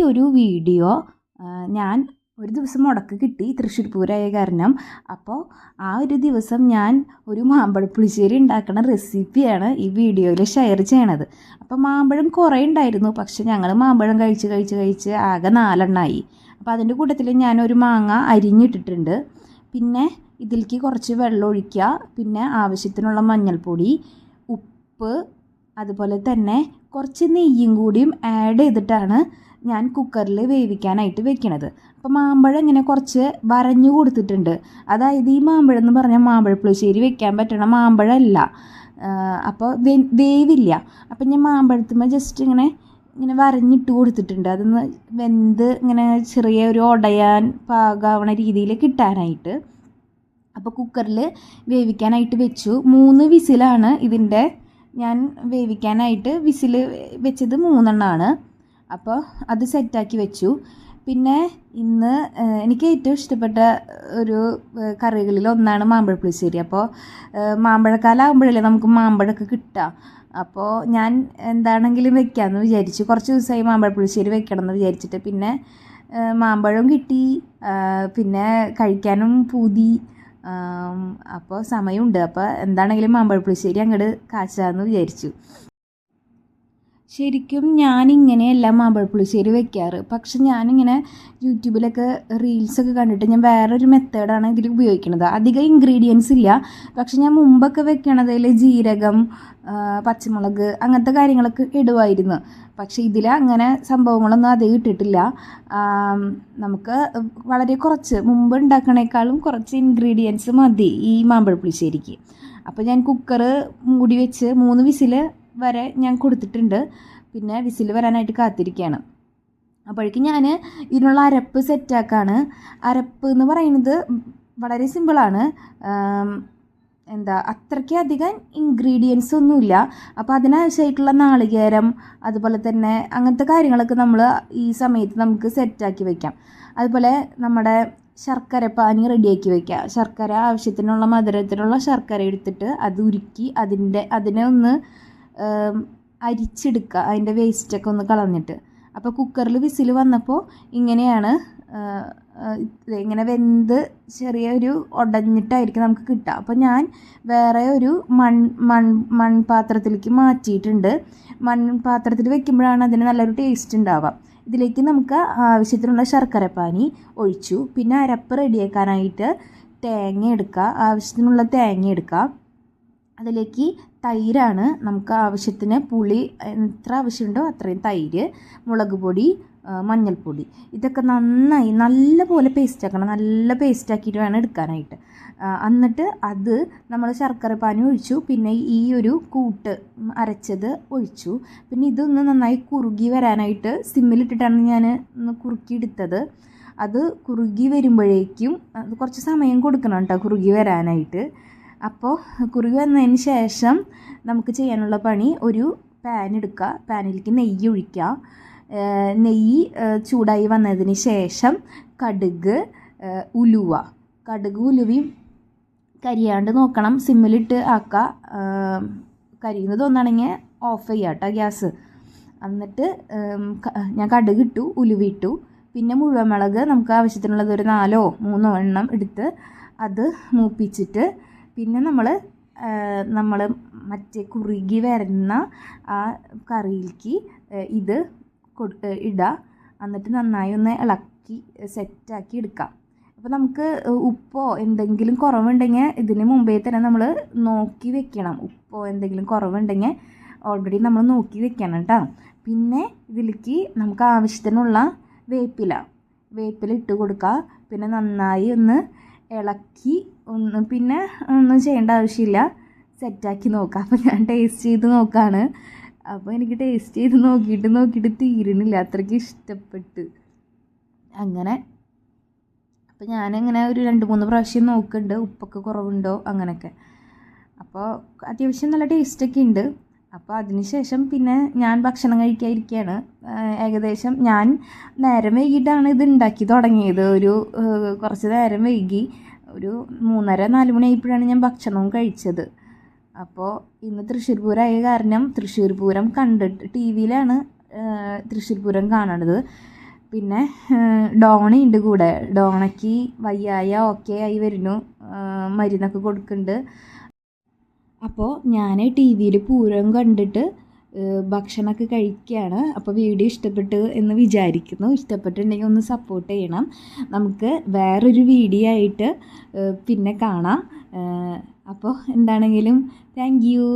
ഒരു വീഡിയോ ഞാൻ ഒരു ദിവസം മുടക്ക് കിട്ടി തൃശ്ശൂർ പൂരമായ കാരണം. അപ്പോൾ ആ ഒരു ദിവസം ഞാൻ ഒരു മാമ്പഴപ്പുളിശ്ശേരി ഉണ്ടാക്കുന്ന റെസിപ്പിയാണ് ഈ വീഡിയോയിൽ ഷെയർ ചെയ്യണത്. അപ്പോൾ മാമ്പഴം കുറേ ഉണ്ടായിരുന്നു, പക്ഷെ ഞങ്ങൾ മാമ്പഴം കഴിച്ച് ആകെ 4 എണ്ണമായി. അപ്പോൾ അതിൻ്റെ കൂട്ടത്തിൽ ഞാനൊരു മാങ്ങ അരിഞ്ഞിട്ടിട്ടുണ്ട്. പിന്നെ ഇതിലേക്ക് കുറച്ച് വെള്ളം ഒഴിക്കുക, പിന്നെ ആവശ്യത്തിനുള്ള മഞ്ഞൾപ്പൊടി, ഉപ്പ്, അതുപോലെ തന്നെ കുറച്ച് നെയ്യും കൂടിയും ആഡ് ചെയ്തിട്ടാണ് ഞാൻ കുക്കറിൽ വേവിക്കാനായിട്ട് വെക്കണത്. അപ്പോൾ മാമ്പഴം ഇങ്ങനെ കുറച്ച് വരഞ്ഞു കൊടുത്തിട്ടുണ്ട്. അതായത് ഈ മാമ്പഴം എന്ന് പറഞ്ഞാൽ മാമ്പഴപ്പുളിശ്ശേരി വെക്കാൻ പറ്റണ മാമ്പഴമല്ല, അപ്പോൾ വേവില്ല. അപ്പം ഞാൻ മാമ്പഴത്തുമ്പോൾ ജസ്റ്റ് ഇങ്ങനെ വരഞ്ഞിട്ട് കൊടുത്തിട്ടുണ്ട്, അതൊന്ന് വെന്ത് ഇങ്ങനെ ചെറിയ ഒരു ഉടയാൻ പാകാവണ രീതിയിൽ കിട്ടാനായിട്ട്. അപ്പോൾ കുക്കറിൽ വേവിക്കാനായിട്ട് വെച്ചു. 3 വിസിലാണ് ഇതിൻ്റെ ഞാൻ വേവിക്കാനായിട്ട് വിസിൽ വെച്ചത് 3 എണ്ണമാണ്. അപ്പോൾ അത് സെറ്റാക്കി വെച്ചു. പിന്നെ ഇന്ന് എനിക്ക് ഏറ്റവും ഇഷ്ടപ്പെട്ട ഒരു കറികളിൽ ഒന്നാണ് മാമ്പഴപ്പുളിശ്ശേരി. അപ്പോൾ മാമ്പഴക്കാലമാകുമ്പോഴല്ലേ നമുക്ക് മാമ്പഴമൊക്കെ കിട്ടുക. അപ്പോൾ ഞാൻ എന്താണെങ്കിലും വെക്കാമെന്ന് വിചാരിച്ചു. കുറച്ച് ദിവസമായി മാമ്പഴപ്പുളിശ്ശേരി വെക്കണം എന്ന് വിചാരിച്ചിട്ട്. പിന്നെ മാമ്പഴം കിട്ടി, പിന്നെ കഴിക്കാനും പൂതി, അപ്പോൾ സമയമുണ്ട്. അപ്പോൾ എന്താണെങ്കിലും മാമ്പഴപ്പുളിശ്ശേരി അങ്ങോട്ട് കാച്ചാമെന്ന് വിചാരിച്ചു. ശരിക്കും ഞാനിങ്ങനെയല്ല മാമ്പഴപ്പുളിശ്ശേരി വെക്കാറ്. പക്ഷെ ഞാനിങ്ങനെ യൂട്യൂബിലൊക്കെ റീൽസൊക്കെ കണ്ടിട്ട് ഞാൻ വേറൊരു മെത്തേഡാണ് ഇതിൽ ഉപയോഗിക്കുന്നത്. അധികം ഇൻഗ്രീഡിയൻസ് ഇല്ല, പക്ഷെ ഞാൻ മുമ്പൊക്കെ വെക്കണതിൽ ജീരകം, പച്ചമുളക് അങ്ങനത്തെ കാര്യങ്ങളൊക്കെ ഇടുമായിരുന്നു. പക്ഷേ ഇതിൽ അങ്ങനെ സംഭവങ്ങളൊന്നും അധികം ഇട്ടിട്ടില്ല. നമുക്ക് വളരെ കുറച്ച് മുമ്പ് ഉണ്ടാക്കണേക്കാളും കുറച്ച് ഇൻഗ്രീഡിയൻസ് മതി ഈ മാമ്പഴപ്പുളിശ്ശേരിക്ക്. അപ്പോൾ ഞാൻ കുക്കർ മൂടി വെച്ച് 3 വിസിൽ വരെ ഞാൻ കൊടുത്തിട്ടുണ്ട്. പിന്നെ വിസിൽ വരാനായിട്ട് കാത്തിരിക്കുകയാണ്. അപ്പോഴേക്കും ഞാൻ ഇതിനുള്ള അരപ്പ് സെറ്റാക്കാണ്. അരപ്പ് എന്ന് പറയുന്നത് വളരെ സിമ്പിളാണ്. അത്രയ്ക്ക് അധികം ഇൻഗ്രീഡിയൻസ് ഒന്നുമില്ല. അപ്പോൾ അതിനാവശ്യമായിട്ടുള്ള നാളികേരം, അതുപോലെ തന്നെ അങ്ങനത്തെ കാര്യങ്ങളൊക്കെ നമ്മൾ ഈ സമയത്ത് നമുക്ക് സെറ്റാക്കി വയ്ക്കാം. അതുപോലെ നമ്മുടെ ശർക്കര പാനി റെഡിയാക്കി വയ്ക്കുക. ശർക്കര ആവശ്യത്തിനുള്ള മധുരത്തിനുള്ള ശർക്കര എടുത്തിട്ട് അത് ഉരുക്കി അതിനെ ഒന്ന് അരിച്ചെടുക്കുക, അതിൻ്റെ വേസ്റ്റൊക്കെ ഒന്ന് കളഞ്ഞിട്ട്. അപ്പോൾ കുക്കറിൽ വിസിൽ വന്നപ്പോൾ ഇങ്ങനെയാണ്, ഇങ്ങനെ വെന്ത് ചെറിയൊരു ഉടഞ്ഞിട്ടായിരിക്കും നമുക്ക് കിട്ടുക. അപ്പോൾ ഞാൻ വേറെ ഒരു മൺപാത്രത്തിലേക്ക് മാറ്റിയിട്ടുണ്ട്. മൺപാത്രത്തിൽ വെക്കുമ്പോഴാണ് അതിന് നല്ലൊരു ടേസ്റ്റ് ഉണ്ടാവുക. ഇതിലേക്ക് നമുക്ക് ആവശ്യത്തിനുള്ള ശർക്കരപ്പാനി ഒഴിച്ചു. പിന്നെ അരപ്പ് റെഡിയാക്കാനായിട്ട് തേങ്ങ എടുക്കുക, ആവശ്യത്തിനുള്ള തേങ്ങ എടുക്കുക. അതിലേക്ക് തൈരാണ്, നമുക്ക് ആവശ്യത്തിന് പുളി എത്ര ആവശ്യമുണ്ടോ അത്രയും തൈര്, മുളക് പൊടി, മഞ്ഞൾപ്പൊടി, ഇതൊക്കെ നന്നായി നല്ലപോലെ പേസ്റ്റാക്കണം. നല്ല പേസ്റ്റാക്കിയിട്ട് വേണം എടുക്കാനായിട്ട്. എന്നിട്ട് അത് നമ്മൾ ശർക്കരപ്പാനി ഒഴിച്ചു. പിന്നെ ഈ ഒരു കൂട്ട് അരച്ചത് ഒഴിച്ചു. പിന്നെ ഇതൊന്ന് നന്നായി കുറുകി വരാനായിട്ട് സിമ്മിലിട്ടിട്ടാണ് ഞാൻ ഒന്ന് കുറുക്കിയെടുത്തത്. അത് കുറുകി വരുമ്പോഴേക്കും കുറച്ച് സമയം കൊടുക്കണം കേട്ടോ കുറുകി വരാനായിട്ട്. അപ്പോൾ കുറുകി വന്നതിന് ശേഷം നമുക്ക് ചെയ്യാനുള്ള പണി, ഒരു പാൻ എടുക്കുക, പാനിലേക്ക് നെയ്യ് ഒഴിക്കുക. നെയ്യ് ചൂടായി വന്നതിന് ശേഷം കടുക്, ഉലുവയും കരിയാണ്ട് നോക്കണം, സിമ്മിലിട്ട് ആക്കുക. കരിയുന്നത് ഒന്നാണെങ്കിൽ ഓഫ് ചെയ്യുക കേട്ടോ ഗ്യാസ്. എന്നിട്ട് ഞാൻ കടുക് ഇട്ടു, ഉലുവ ഇട്ടു. പിന്നെ മുഴുവൻ നമുക്ക് ആവശ്യത്തിനുള്ളത് ഒരു 4 3 എണ്ണം എടുത്ത് അത് മൂപ്പിച്ചിട്ട് പിന്നെ നമ്മൾ മറ്റേ കുറുകി വരുന്ന ആ കറിയിലേക്ക് ഇത് ഇടുക. എന്നിട്ട് നന്നായി ഒന്ന് ഇളക്കി സെറ്റാക്കി എടുക്കാം. അപ്പോൾ നമുക്ക് ഉപ്പോ എന്തെങ്കിലും കുറവുണ്ടെങ്കിൽ ഇതിന് മുമ്പേ തന്നെ നമ്മൾ നോക്കി വെക്കണം. ഉപ്പോ എന്തെങ്കിലും കുറവുണ്ടെങ്കിൽ ഓൾറെഡി നമ്മൾ നോക്കി വെക്കണം കേട്ടോ. പിന്നെ ഇതിലേക്ക് നമുക്ക് ആവശ്യത്തിനുള്ള വേപ്പില ഇട്ട് കൊടുക്കുക. പിന്നെ നന്നായി ഒന്ന് ഇളക്കി പിന്നെ ഒന്നും ചെയ്യേണ്ട ആവശ്യമില്ല, സെറ്റാക്കി നോക്കാം. അപ്പോൾ ഞാൻ ടേസ്റ്റ് ചെയ്ത് നോക്കുകയാണ്. അപ്പോൾ എനിക്ക് ടേസ്റ്റ് ചെയ്ത് നോക്കിയിട്ട് തീരുന്നില്ല, അത്രയ്ക്ക് ഇഷ്ടപ്പെട്ട്. അങ്ങനെ അപ്പോൾ ഞാനങ്ങനെ ഒരു 2-3 പ്രാവശ്യം നോക്കുന്നുണ്ട് ഉപ്പൊക്കെ കുറവുണ്ടോ അങ്ങനെയൊക്കെ. അപ്പോൾ അത്യാവശ്യം നല്ല ടേസ്റ്റൊക്കെ ഉണ്ട്. അപ്പോൾ അതിനുശേഷം പിന്നെ ഞാൻ ഭക്ഷണം കഴിക്കാതിരിക്കുകയാണ്. ഏകദേശം ഞാൻ നേരം വൈകിട്ടാണ് ഇത് ഉണ്ടാക്കി തുടങ്ങിയത്. കുറച്ച് നേരം വൈകി, ഒരു 3:30-4 മണി ആയപ്പോഴാണ് ഞാൻ ഭക്ഷണവും കഴിച്ചത്. അപ്പോൾ ഇന്ന് തൃശ്ശൂർ പൂരമായ കാരണം തൃശ്ശൂർ പൂരം കണ്ടിട്ട് ടി വിയിലാണ് തൃശ്ശൂർ പൂരം കാണുന്നത്. പിന്നെ ഡോണയുണ്ട് കൂടെ. ഡോണയ്ക്ക് വയ്യായ ഓക്കെ ആയി വരുന്നു, മരുന്നൊക്കെ കൊടുക്കുന്നുണ്ട്. അപ്പോൾ ഞാൻ ടി വിയിൽ പൂരം കണ്ടിട്ട് ഭക്ഷണമൊക്കെ കഴിക്കുകയാണ്. അപ്പോൾ വീഡിയോ ഇഷ്ടപ്പെട്ടു എന്ന് വിചാരിക്കുന്നു. ഇഷ്ടപ്പെട്ടിട്ടുണ്ടെങ്കിൽ ഒന്ന് സപ്പോർട്ട് ചെയ്യണം. നമുക്ക് വേറൊരു വീഡിയോ ആയിട്ട് പിന്നെ കാണാം. അപ്പോൾ എന്താണെങ്കിലും താങ്ക് യു.